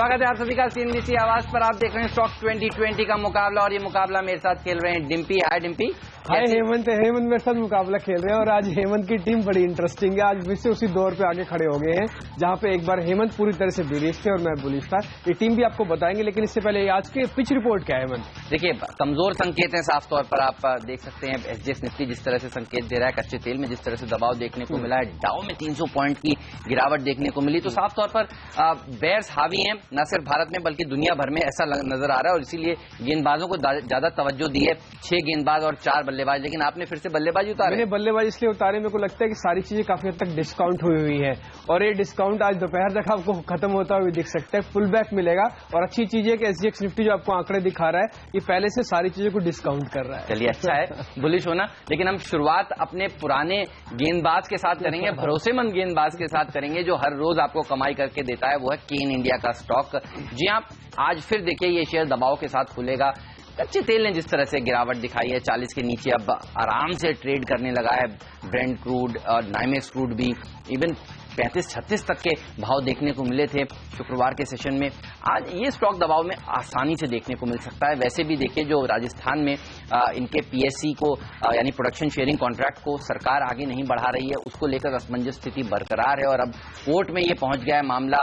स्वागत है आप सभी का सीएनबीसी आवाज पर। आप देख रहे हैं स्टॉक 2020 का मुकाबला और ये मुकाबला मेरे साथ खेल रहे हैं डिम्पी। हाय डिम्पी। हाय हेमंत। हेमंत मेरे साथ मुकाबला खेल रहे हैं और आज हेमंत की टीम बड़ी इंटरेस्टिंग है। आज फिर से उसी दौर पे आगे खड़े हो गए हैं जहां पे एक बार हेमंत पूरी तरह से बेरिश थे और मैं बुलिश था। ये टीम भी आपको बताएंगे, लेकिन इससे पहले आज के पिच रिपोर्ट क्या है हेमंत? देखिए, कमजोर संकेत हैं साफ तौर पर। आप देख सकते हैं एसजीएक्स निफ्टी जिस तरह से संकेत दे रहा है, कच्चे तेल में जिस तरह से दबाव देखने को मिला है, डाउ में 300 पॉइंट की गिरावट देखने को मिली। तो साफ तौर पर बेयर्स हावी हैं, न सिर्फ भारत में बल्कि दुनिया भर में ऐसा नजर आ रहा है और इसीलिए गेंदबाजों को ज्यादा तवज्जो दी है। 6 गेंदबाज और 4 बल्लेबाज, लेकिन आपने फिर से बल्लेबाजी उतारे। मैंने बल्लेबाजी इसलिए उतारे, मेरे को लगता है कि सारी चीजें काफी हद तक डिस्काउंट हुई है और ये डिस्काउंट आज दोपहर तक आपको खत्म होता हुआ दिख सकता है। फुल बैक मिलेगा और अच्छी चीज है कि एसजीएक्स निफ्टी जो आपको आंकड़े दिखा रहा है ये पहले से सारी चीजों को डिस्काउंट कर रहा है। चलिए, अच्छा है बुलिश होना, लेकिन हम शुरुआत अपने पुराने गेंदबाज के साथ करेंगे, भरोसेमंद गेंदबाज के साथ करेंगे जो हर रोज आपको कमाई करके देता है। वो है केन इंडिया का स्टॉक। जी हाँ, आज फिर देखिए ये शेयर दबाव के साथ खुलेगा। कच्चे तेल ने जिस तरह से गिरावट दिखाई है, 40 के नीचे अब आराम से ट्रेड करने लगा है। ब्रेंट क्रूड और नाइमेक्स क्रूड भी इवन 35-36 तक के भाव देखने को मिले थे शुक्रवार के सेशन में। आज ये स्टॉक दबाव में आसानी से देखने को मिल सकता है। वैसे भी देखिए, जो राजस्थान में इनके पीएससी को यानी प्रोडक्शन शेयरिंग कॉन्ट्रैक्ट को सरकार आगे नहीं बढ़ा रही है, उसको लेकर असमंजस स्थिति बरकरार है और अब कोर्ट में ये पहुंच गया है मामला।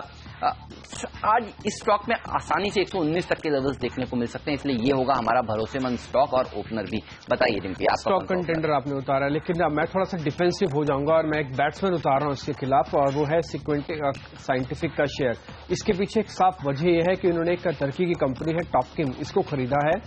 आज इस स्टॉक में आसानी से 119 तक के लेवल्स देखने को मिल सकते हैं, इसलिए ये होगा हमारा भरोसेमंद स्टॉक और ओपनर भी। बताइए डिम्पी, आप स्टॉक कंटेंडर आपने उतारा, लेकिन मैं थोड़ा सा डिफेंसिव हो जाऊंगा और मैं एक बैट्समैन उतार रहा हूं इसके खिलाफ और वो है सिक्वेंटिक साइंटिफिक का शेयर। इसके पीछे एक साफ वजह यह है कि उन्होंने एक टर्की की कंपनी है टॉपकिम, इसको खरीदा है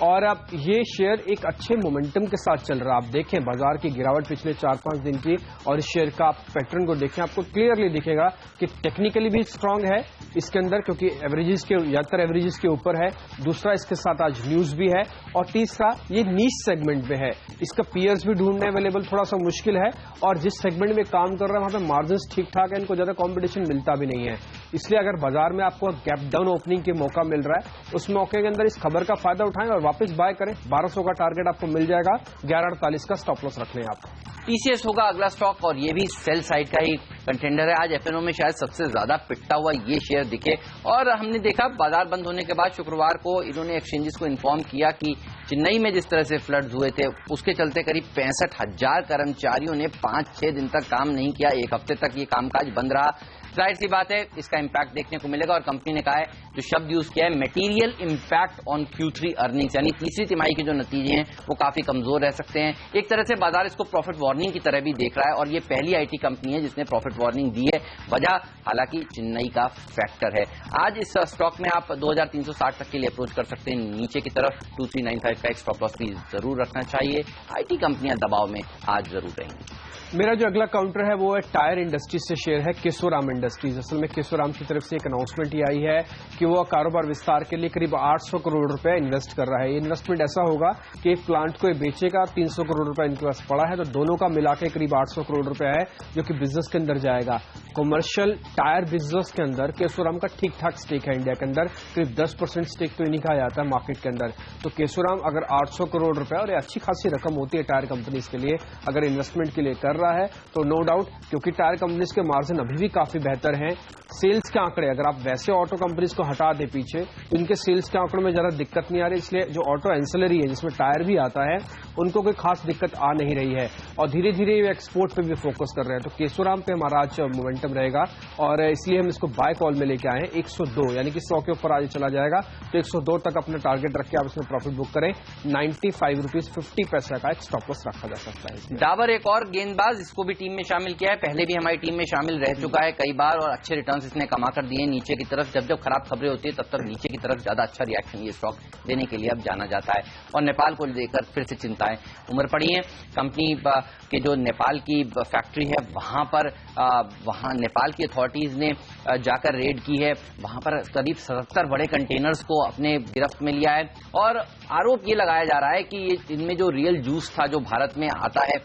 और अब ये शेयर एक अच्छे मोमेंटम के साथ चल रहा है। आप देखें बाजार की गिरावट पिछले 4-5 दिन की और इस शेयर का पैटर्न को देखें, आपको क्लियरली दिखेगा कि टेक्निकली भी स्ट्रांग है इसके अंदर, क्योंकि एवरेजेस के ज्यादातर एवरेजेस के ऊपर है। दूसरा, इसके साथ आज न्यूज भी है और तीसरा, ये नीश सेगमेंट में है, इसका पीयर्स भी ढूंढने अवेलेबल थोड़ा सा मुश्किल है और जिस सेगमेंट में काम कर रहा है वहां पे मार्जिन्स ठीक ठाक है, इनको ज्यादा कंपटीशन मिलता भी नहीं है। इसलिए अगर बाजार में आपको गैप डाउन ओपनिंग के मौका मिल रहा है, उस मौके के अंदर इस खबर का फायदा उठाएं और वापस बाय करें। 1200 का टारगेट आपको मिल जाएगा, 1148 का स्टॉप लॉस रख लें आप। टीसीएस होगा अगला स्टॉक और ये भी सेल साइड का ही कंटेंडर है। आज एफएनओ में शायद सबसे ज्यादा पिटता हुआ ये शेयर दिखे और हमने देखा बाजार बंद होने के बाद शुक्रवार को इन्होंने एक्सचेंजेस को इन्फॉर्म किया कि चेन्नई में जिस तरह से फ्लड्स हुए थे उसके चलते करीब 65,000 कर्मचारियों ने 5-6 दिन तक काम नहीं किया। 1 हफ्ते तक ये कामकाज बंद रहा। जाहिर सी बात है इसका इंपैक्ट देखने को मिलेगा और कंपनी ने कहा है, जो शब्द यूज किया है, material impact on Q3 earnings, यानी तीसरी तिमाही के जो नतीजे हैं वो काफी कमजोर रह सकते हैं। एक तरह से बाजार इसको प्रॉफिट वार्निंग की तरह भी देख रहा है और ये पहली आईटी कंपनी है जिसने प्रॉफिट वार्निंग दी है। वजह हालांकि चेन्नई का फैक्टर है। आज इस स्टॉक में आप 2360 तक के लिए अप्रोच कर सकते हैं। नीचे की तरफ 2395 का एक स्टॉप लॉस भी जरूर रखना चाहिए। आईटी कंपनियां दबाव में आज जरूर रहेंगी। मेरा जो अगला काउंटर है वो है टायर इंडस्ट्रीज से शेयर है केशोराम इंडस्ट्रीज। असल में केशोराम की तरफ से एक अनाउंसमेंट ही आई है कि वो कारोबार विस्तार के लिए करीब 800 करोड़ रुपए इन्वेस्ट कर रहा है। ये इन्वेस्टमेंट ऐसा होगा कि एक प्लांट को ये बेचेगा, 300 करोड़ रुपए इनके पास पड़ा है, तो दोनों का मिला के करीब 800 करोड़ रुपए है जो कि बिजनेस के अंदर जाएगा। कमर्शियल टायर बिजनेस के अंदर केशोराम का ठीक ठाक स्टेक है। इंडिया के अंदर करीब 10% स्टेक तो इन्हीं का जाता है मार्केट के अंदर। तो केशोराम अगर 800 करोड़ रुपए, और ये अच्छी खासी रकम होती है टायर कंपनीज के लिए, अगर इन्वेस्टमेंट के लिए कर रहा है तो नो डाउट, क्योंकि टायर कंपनीज के मार्जिन अभी भी काफी बेहतर हैं। सेल्स के आंकड़े अगर आप वैसे ऑटो कंपनीज को हटा दे पीछे, इनके सेल्स के आंकड़ों में जरा दिक्कत नहीं आ रही, इसलिए जो ऑटो एंसिलरी है जिसमें टायर भी आता है उनको कोई खास दिक्कत आ नहीं रही है और धीरे धीरे ये एक्सपोर्ट पे भी फोकस कर रहे हैं। तो केशोराम पे हमारा आज मोमेंटम रहेगा और इसलिए हम इसको बाय कॉल में लेके आए हैं 102, यानी कि 100 के ऊपर आज चला जाएगा तो 102 तक अपना टारगेट रख के आप इसमें प्रॉफिट बुक करें। 95 रुपीज 50 पैसा का एक स्टॉप लॉस रखा जा सकता है। डाबर एक और गेंदबाज, इसको भी टीम में शामिल किया है, पहले भी हमारी टीम में शामिल रह चुका है कई बार और अच्छे रिटर्न्स इसने कमा कर दिए नीचे की तरफ। जब खराब खबरें होती है तब तक नीचे की तरफ ज्यादा अच्छा रिएक्शन ये स्टॉक देने के लिए अब जाना जाता है। और नेपाल को लेकर फिर से चिंताएं उमड़ पड़ी हैं। कंपनी के जो नेपाल की फैक्ट्री है वहां नेपाल की अथॉरिटीज ने जाकर रेड की है। वहां पर करीब 77 बड़े कंटेनर्स को अपने गिरफ्त में लिया है और आरोप ये लगाया जा रहा है कि इनमें जो रियल जूस था जो भारत में आता है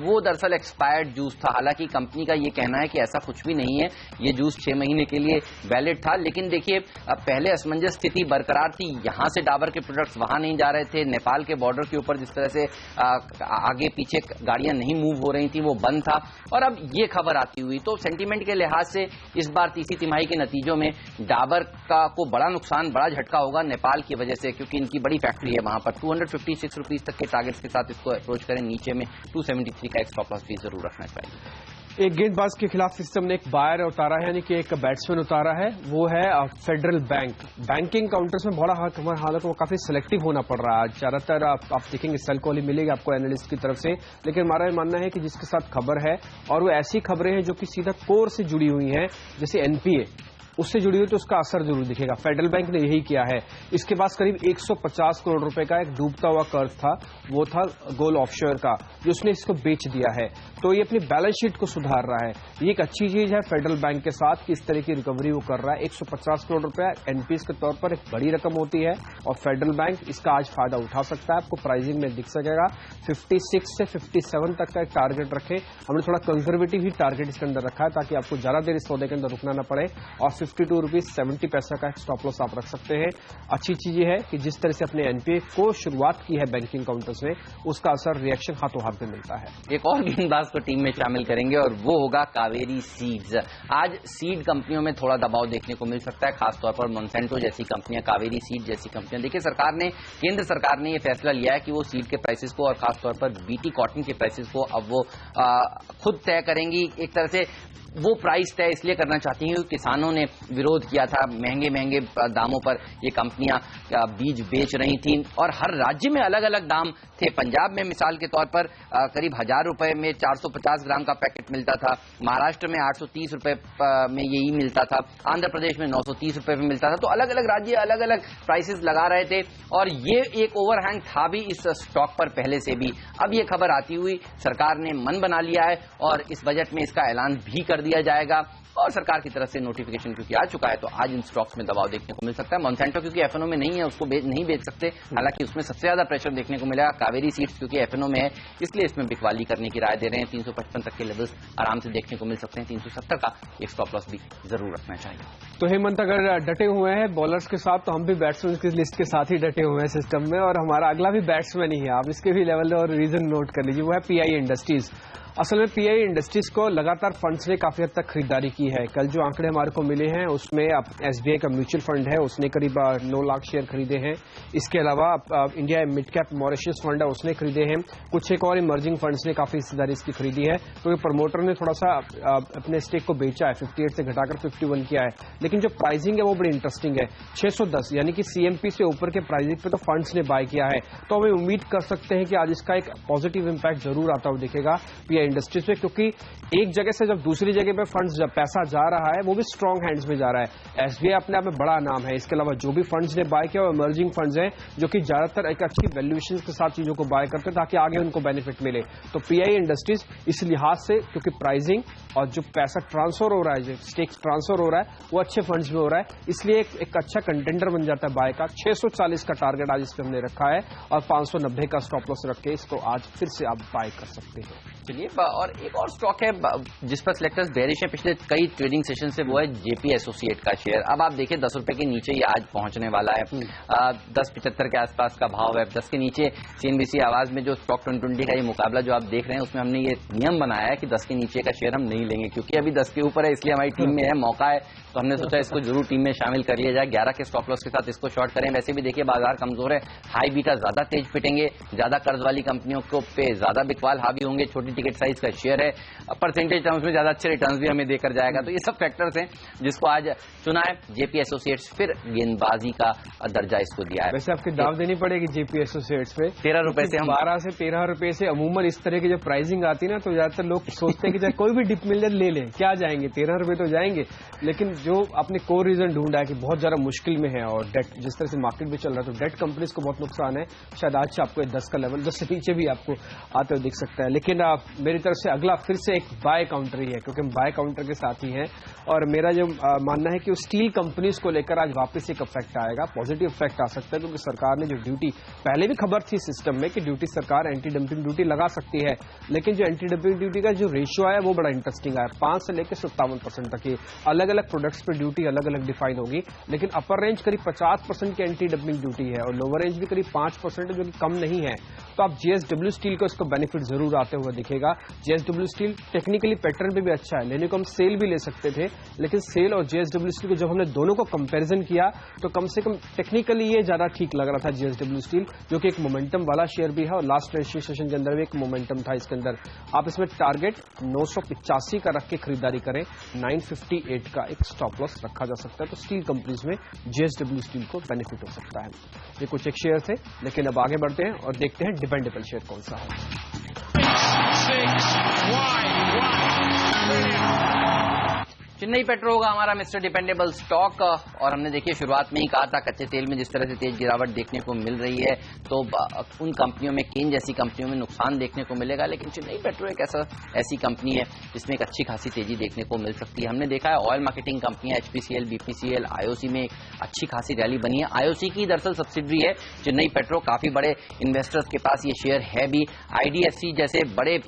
वो दरअसल दरअसल एक्सपायर्ड जूस था। हालांकि कंपनी का ये कहना है कि ऐसा कुछ भी नहीं है, ये जूस 6 महीने के लिए वैलिड था। लेकिन देखिए पहले असमंजस स्थिति बरकरार थी, यहां से डाबर के प्रोडक्ट्स वहां नहीं जा रहे थे, नेपाल के बॉर्डर के ऊपर जिस तरह से आगे पीछे गाड़ियां नहीं मूव हो रही थी वो बंद था, और अब ये खबर आती हुई तो सेंटीमेंट के लिहाज से इस बार तीसरी तिमाही के नतीजों में डाबर को बड़ा नुकसान, बड़ा झटका होगा नेपाल की वजह से, क्योंकि इनकी बड़ी फैक्ट्री है वहां पर। 256 रुपीज तक के टारगेट्स के साथ इसको अप्रोच करें, नीचे में 273 का एक स्टॉप लॉस भी जरूर रखना चाहिए। एक गेंदबाज के खिलाफ सिस्टम ने एक बायर उतारा है, यानी कि एक बैट्समैन उतारा है, वो है फेडरल बैंक। बैंकिंग काउंटर्स में बड़ा हालांकि वो काफी सिलेक्टिव होना पड़ रहा है। ज्यादातर आप देखेंगे सेल कॉल ही मिलेगी आपको एनालिस्ट की तरफ से, लेकिन हमारा मानना है कि जिसके साथ खबर है और वो ऐसी खबरें हैं जो कि सीधा कोर से जुड़ी हुई हैं, जैसे एनपीए उससे जुड़ी हुई, तो उसका असर जरूर दिखेगा। फेडरल बैंक ने यही किया है। इसके पास करीब 150 करोड़ रुपए का एक डूबता हुआ कर्ज था, वो था गोल ऑफशोर का, जो उसने इसको बेच दिया है। तो ये अपनी बैलेंस शीट को सुधार रहा है। ये एक अच्छी चीज है फेडरल बैंक के साथ कि इस तरह की रिकवरी वो कर रहा है। 150 करोड़ रुपए एनपीएस के तौर पर एक बड़ी रकम होती है, और फेडरल बैंक इसका आज फायदा उठा सकता है। आपको प्राइसिंग में दिख सकेगा 56 से 57 तक का एक टारगेट रखे। हमने थोड़ा कंजर्वेटिव ही टारगेट इसके अंदर रखा है, ताकि आपको ज्यादा देर इस सौदे के अंदर रुकना न पड़े। और 52 रुपीज 70 पैसा का एक स्टॉप लॉस आप रख सकते हैं। अच्छी चीज ये है कि जिस तरह से अपने एनपीए को शुरुआत की है बैंकिंग काउंटर्स में, उसका असर रिएक्शन हाथों हाथ में मिलता है। एक और गेंदबाज को टीम में शामिल करेंगे और वो होगा कावेरी सीड्स। आज सीड कंपनियों में थोड़ा दबाव देखने को मिल सकता है, खासतौर पर मोनसेंटो जैसी कंपनियां, कावेरी सीड जैसी कंपनियां। देखिए केंद्र सरकार ने यह फैसला लिया है कि वो सीड के प्राइसेस को और खासतौर पर बीटी कॉटन के प्राइसेस को अब वो खुद तय करेंगी। एक तरह से वो प्राइस तय इसलिए करना चाहती हैं क्योंकि किसानों ने विरोध किया था, महंगे दामों पर ये कंपनियां बीज बेच रही थीं, और हर राज्य में अलग अलग दाम थे। पंजाब में मिसाल के तौर पर करीब 1000 रुपए में 450 ग्राम का पैकेट मिलता था, महाराष्ट्र में 830 रुपए में यही मिलता था, आंध्र प्रदेश में 930 रुपए में मिलता था। तो अलग अलग राज्य अलग अलग प्राइसेस लगा रहे थे, और ये एक ओवरहैंग था भी इस स्टॉक पर पहले से भी। अब ये खबर आती हुई सरकार ने मन बना लिया है और इस बजट में इसका ऐलान भी कर दिया जाएगा, और सरकार की तरफ से नोटिफिकेशन क्योंकि आ चुका है, तो आज इन स्टॉक्स में दबाव देखने को मिल सकता है। मोनसेंटो क्योंकि एफएनओ में नहीं है, उसको नहीं बेच सकते, हालांकि उसमें सबसे ज्यादा प्रेशर देखने को मिलेगा। कावेरी सीड्स क्योंकि एफएनओ में है, इसलिए इसमें बिकवाली करने की राय दे रहे हैं। 355 तक के लेवल्स आराम से देखने को मिल सकते हैं। 370 का एक स्टॉप लॉस भी जरूर रखना चाहिए। तो हेमंत अगर डटे हुए हैं बॉलर्स के साथ, तो हम भी बैट्समैन की लिस्ट के साथ ही डटे हुए हैं सिस्टम में, और हमारा अगला भी बैट्समैन ही है। आप इसके भी लेवल और रीजन नोट कर लीजिए, वो है पीआई इंडस्ट्रीज। असल में पीआई इंडस्ट्रीज को लगातार फंड्स ने काफी हद तक खरीदारी की है। कल जो आंकड़े हमारे को मिले हैं उसमें एसबीआई का म्यूचुअल फंड है, उसने करीब 9 लाख शेयर खरीदे हैं। इसके अलावा India mid cap Mauritius fund है, उसने खरीदे हैं। कुछ एक और इमर्जिंग फंड्स ने काफी हिस्सेदारी इसकी खरीदी है, क्योंकि प्रमोटर ने थोड़ा सा अपने स्टेक को बेचा है, 58 से घटाकर 51 किया है। लेकिन जो प्राइसिंग है वो बड़ी इंटरेस्टिंग है, 610 यानी कि सीएमपी से ऊपर के प्राइसिंग पे तो फंड्स ने बाय किया है। तो हमें उम्मीद कर सकते हैं कि आज इसका एक पॉजिटिव इंपैक्ट जरूर आता हुआ दिखेगा पीआई इंडस्ट्रीज पे, क्योंकि एक जगह से जब दूसरी जगह पे फंड्स जब पैसा जा रहा है वो भी स्ट्रॉन्ग हैंड्स में जा रहा है। एसबीआई अपने आप में बड़ा नाम है, इसके अलावा जो भी फंड्स ने बाय किया वो इमर्जिंग फंड्स हैं, जो कि ज्यादातर एक अच्छी वैल्यूएशन के साथ चीजों को बाय करते हैं ताकि आगे उनको बेनिफिट मिले। तो पीआई इंडस्ट्रीज इस लिहाज से, क्योंकि प्राइसिंग और जो पैसा ट्रांसफर हो रहा है, जो स्टेक्स ट्रांसफर हो रहा है वो अच्छे फंड्स में हो रहा है, इसलिए एक अच्छा कंटेंडर बन जाता है बाय का। 640 का टारगेट आज इस पे हमने रखा है, और 590 का स्टॉप लॉस रख के इसको आज फिर से आप बाय कर सकते हैं। चलिए, और एक और स्टॉक है जिस पर सिलेक्टर्स बेरिश है पिछले कई ट्रेडिंग सेशन से, वो है जेपी एसोसिएट का शेयर। अब आप देखिए 10 रुपए के नीचे ये आज पहुंचने वाला है। 10.75 के आसपास का भाव है। 10 के नीचे सीएनबीसी आवाज में जो स्टॉक 2020 का ये मुकाबला जो आप देख रहे हैं, उसमें हमने ये नियम बनाया है कि 10 के नीचे का शेयर हम नहीं लेंगे, क्योंकि अभी 10 के ऊपर है, इसलिए हमारी टीम में है, मौका है, तो हमने सोचा इसको जरूर टीम में शामिल कर लिया जाए। 11 के स्टॉप लॉस के साथ इसको शॉर्ट करें। वैसे भी देखिए बाजार कमजोर है, हाई बीटा ज्यादा तेज पिटेंगे, ज्यादा कर्ज वाली कंपनियों को पे ज्यादा बिकवाल हावी होंगे, छोटी टिकट साइज का शेयर है, परसेंटेज टर्म्स में ज्यादा अच्छे रिटर्न्स भी हमें देकर जाएगा। तो ये सब फैक्टर्स हैं जिसको आज चुना है जेपी एसोसिएट्स, फिर गेंदबाजी का दर्जा इसको दिया है। वैसे आपकी दाव देनी पड़ेगी जेपी एसोसिएट्स पे 13 रुपए से, हम 12 से 13 रुपए से। अमूमन इस तरह की जब प्राइसिंग आती है ना, तो ज्यादातर लोग सोचते हैं कि चाहे कोई भी डिप मिल जाए ले लें, क्या जाएंगे 13 रुपए तो जाएंगे। लेकिन जो आपने कोर रीजन ढूंढा है कि बहुत ज्यादा मुश्किल में है, और डेट जिस तरह से मार्केट भी चल रहा है, तो डेट कंपनीज को बहुत नुकसान है। शायद आज से आपको 10 का लेवल 10 से नीचे भी आपको आते हुए दिख सकता है। लेकिन मेरी तरफ से अगला फिर से एक बाय काउंटर ही है, क्योंकि हम बाय काउंटर के साथ ही हैं। और मेरा जो मानना है कि वो स्टील कंपनीज को लेकर आज वापस एक इफेक्ट आएगा, पॉजिटिव इफेक्ट आ सकता है, क्योंकि सरकार ने जो ड्यूटी, पहले भी खबर थी सिस्टम में कि ड्यूटी सरकार एंटी डंपिंग ड्यूटी लगा सकती है, लेकिन जो एंटी डंपिंग ड्यूटी का जो रेशियो आया वो बड़ा इंटरेस्टिंग आया, 5 से लेकर 57% तक की अलग अलग प्रोडक्ट्स पर ड्यूटी अलग अलग डिफाइन होगी। लेकिन अपर रेंज करीब 50% की एंटी डंपिंग ड्यूटी है और लोअर रेंज भी करीब 5% है, जो कि कम नहीं है। तो आप जेएसडब्ल्यू स्टील को इसको बेनिफिट जरूर आते हुए दिखेगा। जेएसडब्ल्यू स्टील टेक्निकली पैटर्न पे भी अच्छा है, लेने को हम सेल भी ले सकते थे, लेकिन सेल और जेएसडब्ल्यू स्टील को जब हमने दोनों को कंपैरिजन किया तो कम से कम टेक्निकली ये ज्यादा ठीक लग रहा था जेएसडब्ल्यू स्टील, जो कि एक मोमेंटम वाला शेयर भी है और लास्ट रजिस्ट्रेशन के अंदर भी एक मोमेंटम था इसके अंदर। आप इसमें टारगेट 985 का रख के खरीदारी करें, 958 का एक स्टॉप लॉस रखा जा सकता है। तो स्टील कंपनीज में जेएसडब्ल्यू स्टील को बेनिफिट हो सकता है। ये कुछ एक शेयर थे, लेकिन अब आगे बढ़ते हैं और देखते हैं डिपेंडेबल शेयर कौन सा है। चेन्नई पेट्रो होगा हमारा मिस्टर डिपेंडेबल स्टॉक। और हमने देखिए शुरुआत में ही कहा था कच्चे तेल में जिस तरह से तेज गिरावट देखने को मिल रही है, तो उन कंपनियों में, केन जैसी कंपनियों में नुकसान देखने को मिलेगा, लेकिन चेन्नई पेट्रो एक ऐसी कंपनी है जिसमें एक अच्छी खासी तेजी देखने को मिल सकती है। हमने देखा है ऑयल मार्केटिंग कंपनियां एचपीसीएल, बीपीसीएल, आईओसी में अच्छी खासी रैली बनी है। आईओसी की दरअसल सब्सिडरी है चेन्नई पेट्रो, काफी बड़े इन्वेस्टर्स के पास ये शेयर है भी। आईडीएफसी जैसे बड़े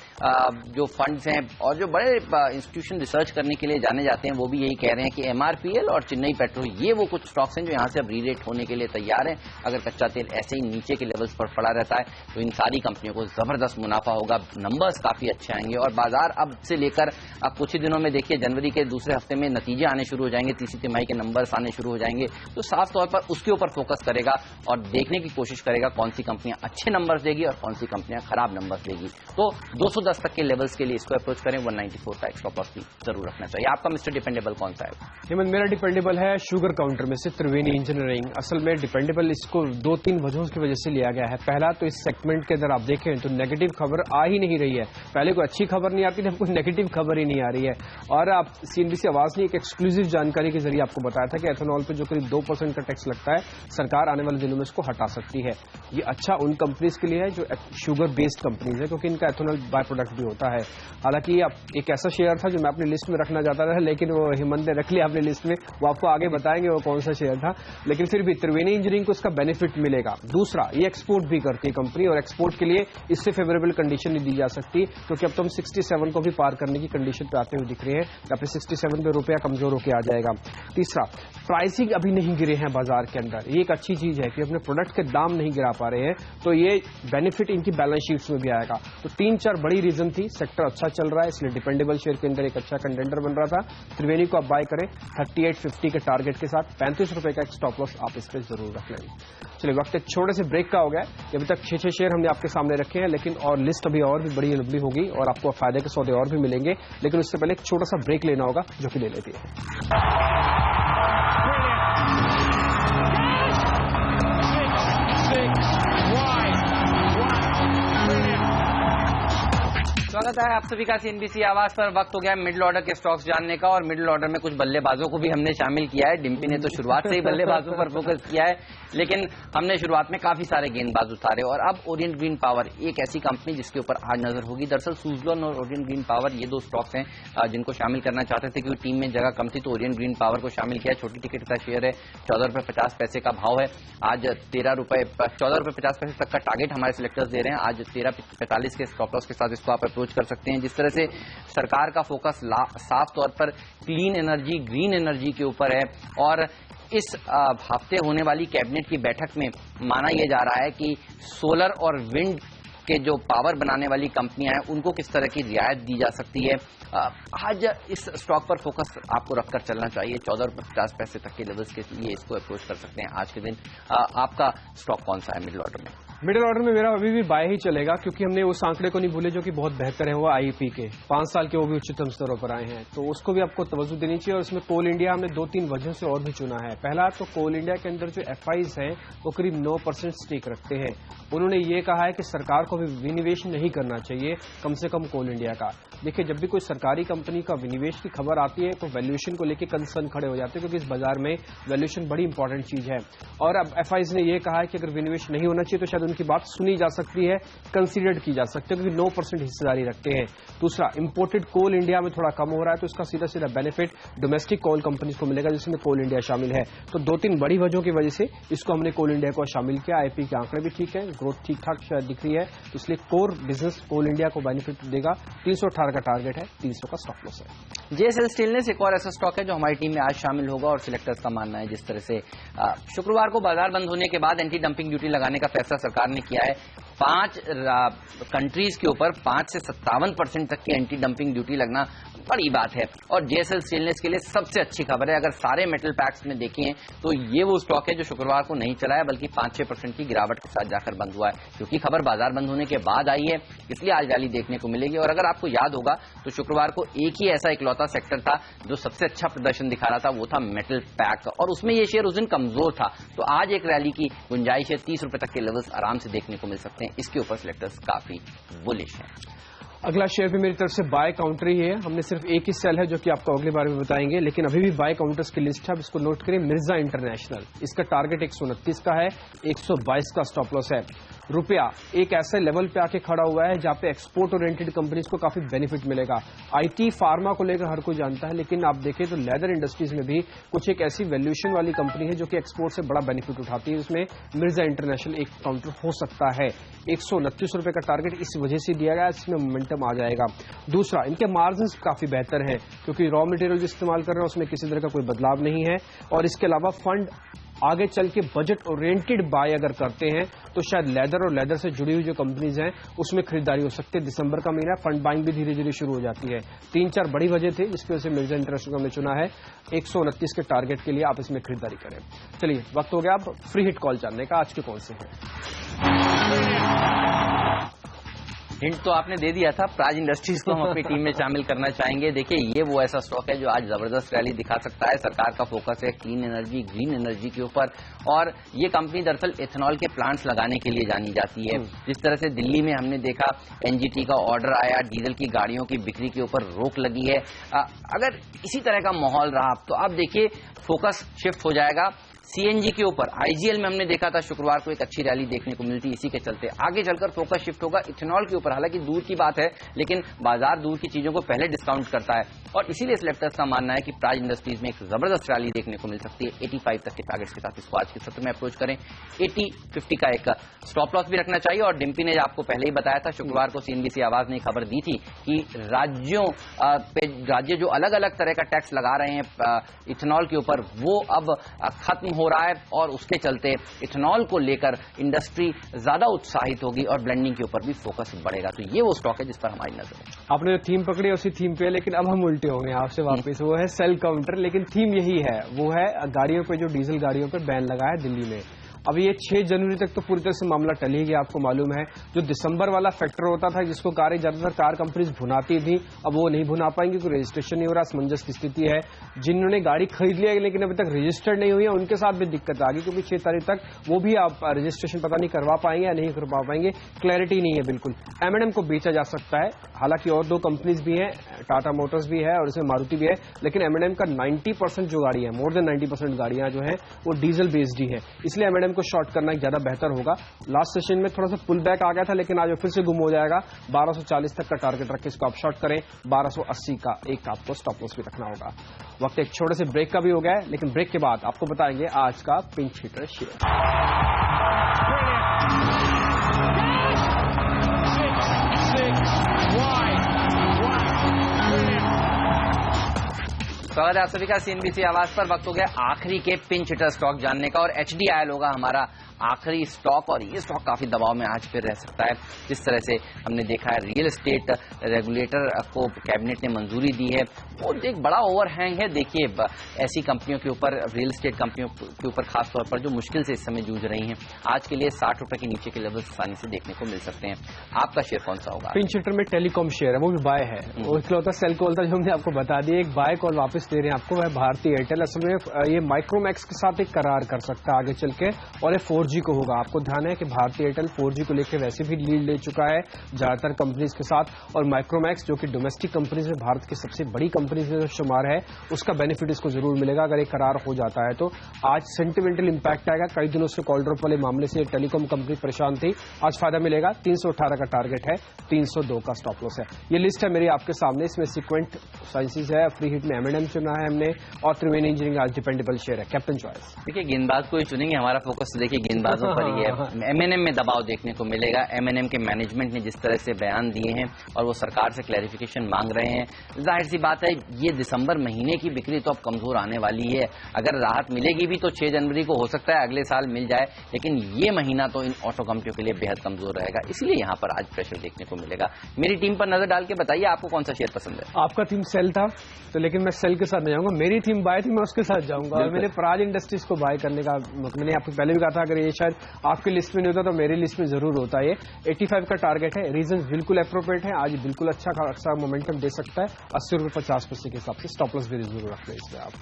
जो फंड्स हैं और जो बड़े इंस्टीट्यूशन रिसर्च करने के लिए जाने जाते हैं, वो भी यही कह रहे हैं कि एमआरपीएल और चेन्नई पेट्रो ये वो कुछ स्टॉक्स हैं जो यहां से अब रीरेट होने के लिए तैयार हैं। अगर कच्चा तेल ऐसे ही नीचे के लेवल्स पर पड़ा रहता है तो इन सारी कंपनियों को जबरदस्त मुनाफा होगा, नंबर्स काफी अच्छे आएंगे और बाजार अब से लेकर अब कुछ ही दिनों में देखिए जनवरी के दूसरे हफ्ते में नतीजे आने शुरू हो जाएंगे, तीसरी तिमाही के नंबर्स आने शुरू हो जाएंगे। तो साफ तौर पर उसके ऊपर फोकस करेगा और देखने की कोशिश करेगा कौन सी कंपनियां अच्छे नंबर्स देगी और कौन सी कंपनियां खराब नंबर्स देगी। तो 210 तक के लेवल्स के लिए इसको अप्रोच करें, 194 का एक्स्ट्रा लॉस भी जरूर रखना चाहिए। आपका मिस्टर डिपेंडेबल कौन सा है? हेमंत, मेरा डिपेंडेबल है शुगर काउंटर में से त्रिवेणी इंजीनियरिंग। असल में डिपेंडेबल इसको 2-3 वजहों की वजह से लिया गया है। पहला तो इस सेगमेंट के अंदर आप देखें तो नेगेटिव खबर आ ही नहीं रही है। पहले कोई अच्छी खबर नहीं आती थी, अब कोई नेगेटिव खबर ही नहीं आ रही है। और आप सीएनबीसी आवाज ने एक एक्सक्लूसिव जानकारी के जरिए आपको बताया था कि एथेनॉल पे जो करीब 2% का टैक्स लगता है, सरकार आने वाले दिनों में इसको हटा सकती है। ये अच्छा उन कंपनीज के लिए है जो शुगर बेस्ड कंपनीज है, क्योंकि इनका एथेनॉल बाय प्रोडक्ट भी होता है। हालांकि एक ऐसा शेयर था जो मैं अपनी लिस्ट में रखना चाहता था, लेकिन वो हेमंत ने रख लिया अपनी लिस्ट में, वो आपको आगे बताएंगे वो कौन सा शेयर था। लेकिन फिर भी त्रिवेणी इंजीनियरिंग को इसका बेनिफिट मिलेगा। दूसरा, ये एक्सपोर्ट भी करती है कंपनी और एक्सपोर्ट के लिए इससे फेवरेबल कंडीशन नहीं दी जा सकती, क्योंकि अब तो हम 67 को भी पार करने की कंडीशन पे आते हुए दिख रहे हैं, या फिर 67 पे रुपया कमजोर होकर आ जाएगा। तीसरा, प्राइसिंग अभी नहीं गिरे हैं बाजार के अंदर, ये एक अच्छी चीज है कि अपने प्रोडक्ट के दाम नहीं गिरा पा रहे हैं, तो ये बेनिफिट इनकी बैलेंस शीट्स में भी आएगा। तो 3-4 बड़ी रीजन थी, सेक्टर अच्छा चल रहा है, इसलिए डिपेंडेबल शेयर के अंदर एक अच्छा कंटेंडर बन रहा था। त्रिवेणी को आप बाय करें 3850 के टारगेट के साथ, 35 रुपए का एक स्टॉप लॉस आप इस पर जरूर रख लेंगे। चलिए, वक्त एक छोटे से ब्रेक का हो गया। अभी तक 6 शेयर हमने आपके सामने रखे हैं, लेकिन और लिस्ट अभी और भी बड़ी लंबी होगी और आपको फायदे के सौदे और भी मिलेंगे, लेकिन उससे पहले एक छोटा सा ब्रेक लेना होगा, जो कि ले लेती है। स्वागत है आप सभी का सीएनबीसी आवाज पर। वक्त हो गया मिडिल ऑर्डर के स्टॉक्स जानने का और मिडिल ऑर्डर में कुछ बल्लेबाजों को भी हमने शामिल किया है। डिम्पी ने तो शुरुआत से ही बल्लेबाजों पर फोकस किया है, लेकिन हमने शुरुआत में काफी सारे गेंदबाज उतारे और अब ओरिएंट ग्रीन पावर एक ऐसी कंपनी जिसके ऊपर आज नजर होगी। दरअसल सुजलॉन और ओरिएंट ग्रीन पावर ये 2 स्टॉक्स हैं जिनको शामिल करना चाहते थे, क्योंकि टीम में जगह कम थी, तो ओरिएंट ग्रीन पावर को शामिल किया। छोटी टिकट का शेयर है, 14 रुपए 50 पैसे का भाव है। आज 14 रुपए 50 पैसे तक का टारगेट हमारे सिलेक्टर्स दे रहे हैं। आज 13.45 के स्टॉप लॉस के साथ इसको आप अप्रोच कर सकते हैं। जिस तरह से सरकार का फोकस साफ तौर पर क्लीन एनर्जी, ग्रीन एनर्जी के ऊपर है और इस हफ्ते होने वाली कैबिनेट की बैठक में माना यह जा रहा है कि सोलर और विंड के जो पावर बनाने वाली कंपनियां हैं उनको किस तरह की रियायत दी जा सकती है। आज इस स्टॉक पर फोकस आपको रखकर चलना चाहिए। 14 रुपए 50 पैसे तक के लेवल्स के लिए इसको अप्रोच कर सकते हैं आज के दिन। आपका स्टॉक कौन सा है मिडिल ऑर्डर में? मिडिल ऑर्डर में मेरा अभी भी बाय ही चलेगा, क्योंकि हमने उस आंकड़े को नहीं भूले जो कि बहुत बेहतर है, वो आईपी के 5 साल के वो भी उच्चतम स्तरों पर आए हैं, तो उसको भी आपको तवज्जो देनी चाहिए। और इसमें कोल इंडिया हमने 2-3 वजहों से और भी चुना है। पहला तो कोल इंडिया के अंदर जो एफआईज हैं वो करीब 9% स्टेक रखते हैं। उन्होंने ये कहा है कि सरकार को भी विनिवेश नहीं करना चाहिए, कम से कम कोल इंडिया का। देखिए, जब भी कोई सरकारी कंपनी का विनिवेश की खबर आती है तो वैल्यूएशन को लेकर कंसर्न खड़े हो जाते हैं, क्योंकि इस बाजार में वैल्यूएशन बड़ी इंपॉर्टेंट चीज है। और अब एफआईज ने यह कहा है कि अगर विनिवेश नहीं होना चाहिए तो शायद उनकी बात सुनी जा सकती है, कंसीडर्ड की जा सकती है, क्योंकि 9% हिस्सेदारी रखते हैं। दूसरा, इंपोर्टेड कोल इंडिया में थोड़ा कम हो रहा है, तो इसका सीधा सीधा बेनिफिट डोमेस्टिक कोल कंपनीज को मिलेगा, जिसमें कोल इंडिया शामिल है। तो 2-3 बड़ी वजहों की वजह से इसको हमने कोल इंडिया को शामिल किया। आईपी के आंकड़े भी ठीक है, ग्रोथ ठीक ठाक शायद दिख रही है, तो इसलिए कोर बिजनेस कोल इंडिया को बेनिफिट देगा। 318 का टारगेट है, 300 का स्टॉप लॉस है। जेएसएल स्टेनलेस एक और ऐसा स्टॉक है जो हमारी टीम में आज शामिल होगा, और सिलेक्टर्स का मानना है जिस तरह से शुक्रवार को बाजार बंद होने के बाद एंटी डंपिंग ड्यूटी लगाने का फैसला सरकार ने किया है। 5 कंट्रीज के ऊपर 5 से 57% तक की एंटी डंपिंग ड्यूटी लगना बड़ी बात है, और जेएसएल स्टेनलेस के लिए सबसे अच्छी खबर है। अगर सारे मेटल पैक्स में देखें तो ये वो स्टॉक है जो शुक्रवार को नहीं चला है, बल्कि 5-6% की गिरावट के साथ जाकर बंद हुआ है, क्योंकि खबर बाजार बंद होने के बाद आई है, इसलिए आज रैली देखने को मिलेगी। और अगर आपको याद होगा तो शुक्रवार को एक ही ऐसा इकलौता सेक्टर था जो सबसे अच्छा प्रदर्शन दिखा रहा था, वो था मेटल पैक, और उसमें ये शेयर उस दिन कमजोर था। तो आज एक रैली की गुंजाइश है, 30 रुपए तक के लेवल्स आराम से देखने को मिल सकते हैं। इसके ऊपर सिलेक्टर्स काफी बुलिश हैं। अगला शेयर भी मेरी तरफ से बाय काउंटर ही है। हमने सिर्फ एक ही सेल है जो कि आपको अगले बारे में बताएंगे, लेकिन अभी भी बाय काउंटर्स की लिस्ट है। अब इसको नोट करें, मिर्जा इंटरनेशनल, इसका टारगेट 129 का है, 122 का स्टॉप लॉस है। रुपया एक ऐसे लेवल पे आके खड़ा हुआ है जहां पे एक्सपोर्ट ओरिएंटेड कंपनीज को काफी बेनिफिट मिलेगा। आईटी फार्मा को लेकर हर कोई जानता है, लेकिन आप देखें तो लेदर इंडस्ट्रीज में भी कुछ एक ऐसी वैल्यूएशन वाली कंपनी है जो कि एक्सपोर्ट से बड़ा बेनिफिट उठाती है, इसमें मिर्जा इंटरनेशनल एक काउंटर हो सकता है। 129 रुपए का टारगेट इस वजह से दिया गया, इसमें मोमेंटम आ जाएगा। दूसरा, इनके मार्जिन काफी बेहतर हैं, क्योंकि रॉ मटेरियल जो इस्तेमाल कर रहे हैं उसमें किसी तरह का कोई बदलाव नहीं है, और इसके अलावा फंड आगे चल के बजट ओरिएंटेड बाय अगर करते हैं तो शायद लेदर और लेदर से जुड़ी हुई जो कंपनीज हैं उसमें खरीदारी हो सकती है। दिसंबर का महीना, फंड बाइंग भी धीरे धीरे शुरू हो जाती है। 3-4 बड़ी वजह थी जिसकी वजह से मिर्जा इंटरनेशनल को हमने चुना है। 129 के टारगेट के लिए आप इसमें खरीदारी करें। चलिए, वक्त हो गया अब फ्री हिट कॉल जानने का, आज के कौन से हैं। हिंट तो आपने दे दिया था, प्राज इंडस्ट्रीज को हम अपनी टीम में शामिल करना चाहेंगे। देखिए, ये वो ऐसा स्टॉक है जो आज जबरदस्त रैली दिखा सकता है। सरकार का फोकस है क्लीन एनर्जी, ग्रीन एनर्जी के ऊपर, और ये कंपनी दरअसल इथेनॉल के प्लांट्स लगाने के लिए जानी जाती है। जिस तरह से दिल्ली में हमने देखा एनजीटी का ऑर्डर आया, डीजल की गाड़ियों की बिक्री के ऊपर रोक लगी है। अगर इसी तरह का माहौल रहा तो आप देखिए फोकस शिफ्ट हो जाएगा सीएनजी के ऊपर। आईजीएल में हमने देखा था शुक्रवार को एक अच्छी रैली देखने को मिलती, इसी के चलते आगे चलकर फोकस शिफ्ट होगा इथेनॉल के ऊपर। हालांकि दूर की बात है, लेकिन बाजार दूर की चीजों को पहले डिस्काउंट करता है, और इसीलिए सिलेक्टर्स का मानना है कि प्राज इंडस्ट्रीज में एक जबरदस्त रैली देखने को मिल सकती है। 85 तक के टारगेट्स के साथ इसको आज के सत्र में अप्रोच करें। 80-50 का एक स्टॉप लॉस भी रखना चाहिए। और डिम्पी ने आपको पहले ही बताया था, शुक्रवार को सीएनबीसी आवाज ने खबर दी थी कि राज्य जो अलग अलग तरह का टैक्स लगा रहे हैं इथेनॉल के ऊपर, वो अब खत्म हो रहा है, और उसके चलते इथेनॉल को लेकर इंडस्ट्री ज्यादा उत्साहित होगी और ब्लेंडिंग के ऊपर भी फोकस बढ़ेगा। तो ये वो स्टॉक है जिस पर हमारी नजर है। आपने जो थीम पकड़ी उसी थीम पे, लेकिन अब हम उल्टे होंगे आपसे वापस। वो है सेल काउंटर, लेकिन थीम यही है, वो है गाड़ियों पे, जो डीजल गाड़ियों पे बैन लगा है दिल्ली में। अब ये 6 जनवरी तक तो पूरी तरह से मामला टल ही गया। आपको मालूम है, जो दिसंबर वाला फैक्टर होता था जिसको ज्यादातर कार कंपनीज भुनाती थी, अब वो नहीं भुना पाएंगे क्योंकि रजिस्ट्रेशन नहीं हो रहा। असमंजस की स्थिति है। जिन्होंने गाड़ी खरीद लिया लेकिन अभी तक रजिस्टर्ड नहीं हुई है, उनके साथ भी दिक्कत आ गई, क्योंकि 6 तारीख तक वो भी आप रजिस्ट्रेशन पता नहीं करवा पाएंगे या नहीं करवा पाएंगे, क्लैरिटी नहीं है बिल्कुल। M&M को बेचा जा सकता है, हालांकि और 2 कंपनीज भी हैं, टाटा मोटर्स भी है और इसमें मारुति भी है, लेकिन M&M का 90% जो गाड़ी है, मोर देन 90% गाड़ियां जो है वो डीजल बेस्ड ही है, इसलिए M&M को शॉर्ट करना ज्यादा बेहतर होगा। लास्ट सेशन में थोड़ा सा पुल बैक आ गया था, लेकिन आज फिर से गुम हो जाएगा। 1240 तक का टारगेट रख के इसको आप शॉर्ट करें। 1280 का एक आपको स्टॉप लॉस भी रखना होगा। वक्त एक छोटे से ब्रेक का भी हो गया है, लेकिन ब्रेक के बाद आपको बताएंगे आज का पिंच हिटर शेयर। स्वागत है आप सभी का सीएनबीसी आवाज पर। वक्त हो गया आखिरी के पिंच हिटर स्टॉक जानने का, और एचडीआईएल होगा हमारा आखिरी स्टॉक, और ये स्टॉक काफी दबाव में आज फिर रह सकता है। जिस तरह से हमने देखा है रियल एस्टेट रेगुलेटर को कैबिनेट ने मंजूरी दी है, वो एक बड़ा ओवरहैंग है। देखिए, ऐसी कंपनियों के ऊपर, रियल एस्टेट कंपनियों के ऊपर खासतौर पर जो मुश्किल से इस समय जूझ रही हैं, आज के लिए 60 रुपए के नीचे के लेवल आसानी से देखने को मिल सकते हैं। आपका शेयर कौन सा होगा? पिंच हिटर में टेलीकॉम शेयर है, वो भी बाय है। वो इकलौता सेल कॉल था जो हमने आपको बता दिया, एक बाय कॉल वापस दे रहे हैं आपको, वह भारतीय एयरटेल। असल में ये माइक्रोमैक्स के साथ एक करार कर सकता है आगे चल के, और ये 4G को होगा। आपको ध्यान है कि भारतीय एयरटेल 4G को लेकर वैसे भी लीड ले चुका है ज्यादातर कंपनीज के साथ, और माइक्रोमैक्स जो कि डोमेस्टिक कंपनीज में भारत की सबसे बड़ी कंपनीज में शुमार है, उसका बेनिफिट इसको जरूर मिलेगा अगर एक करार हो जाता है तो। आज सेंटिमेंटल इंपैक्ट आएगा, कई दिनों से कॉल ड्रॉप वाले मामले से टेलीकॉम कंपनी परेशान थी, आज फायदा मिलेगा। 318 का टारगेट है, 302 का स्टॉप लॉस है। ये लिस्ट है मेरी आपके सामने, इसमें सीक्वेंट साइंसेज है, फ्री हिट में M&M चुना है हमने, और त्रिवेणी इंजीनियरिंग आज डिपेंडेबल शेयर है। Captain choice. देखिए गेंदबाज को ही चुनेंगे, हमारा फोकस तो देखिए गेंदबाजों पर ही है। M&M में दबाव देखने को मिलेगा। M&M के मैनेजमेंट ने जिस तरह से बयान दिए हैं और वो सरकार से क्लैरिफिकेशन मांग रहे हैं, जाहिर सी बात है ये दिसंबर महीने की बिक्री तो अब कमजोर आने वाली है। अगर राहत मिलेगी भी तो 6 जनवरी को हो सकता है अगले साल मिल जाए, लेकिन ये महीना तो इन ऑटो कंपनियों के लिए बेहद कमजोर रहेगा, इसलिए यहाँ पर आज प्रेशर देखने को मिलेगा। मेरी टीम पर नजर डाल के बताइए आपको कौन सा शेयर पसंद है। आपका थीम सेल था तो, लेकिन मैं सेल के साथ नहीं जाऊंगा, मेरी थीम बाय थी, मैं उसके साथ जाऊंगा। और मैंने प्राज इंडस्ट्रीज को बाय करने का, मैंने आपको पहले भी कहा था अगर ये शायद आपकी लिस्ट में नहीं होता तो मेरी लिस्ट में जरूर होता है। 85 का टारगेट है, रीजन बिल्कुल अप्रोप्रिएट है, आज बिल्कुल अच्छा मोमेंटम दे सकता है। 80 रुपये 50 पैसे के हिसाब से स्टॉप लॉस भी जरूर रख लें इसमें आप।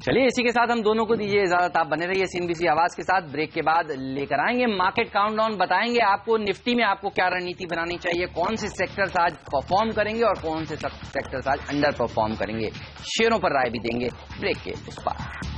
चलिए इसी के साथ हम दोनों को दीजिए इजाजत, आप बने रहिए CNBC आवाज के साथ। ब्रेक के बाद लेकर आएंगे मार्केट काउंटडाउन, बताएंगे आपको निफ्टी में आपको क्या रणनीति बनानी चाहिए, कौन से सेक्टर्स आज परफॉर्म करेंगे और कौन से सेक्टर्स आज अंडर परफॉर्म करेंगे, शेयरों पर राय भी देंगे ब्रेक के उस पार।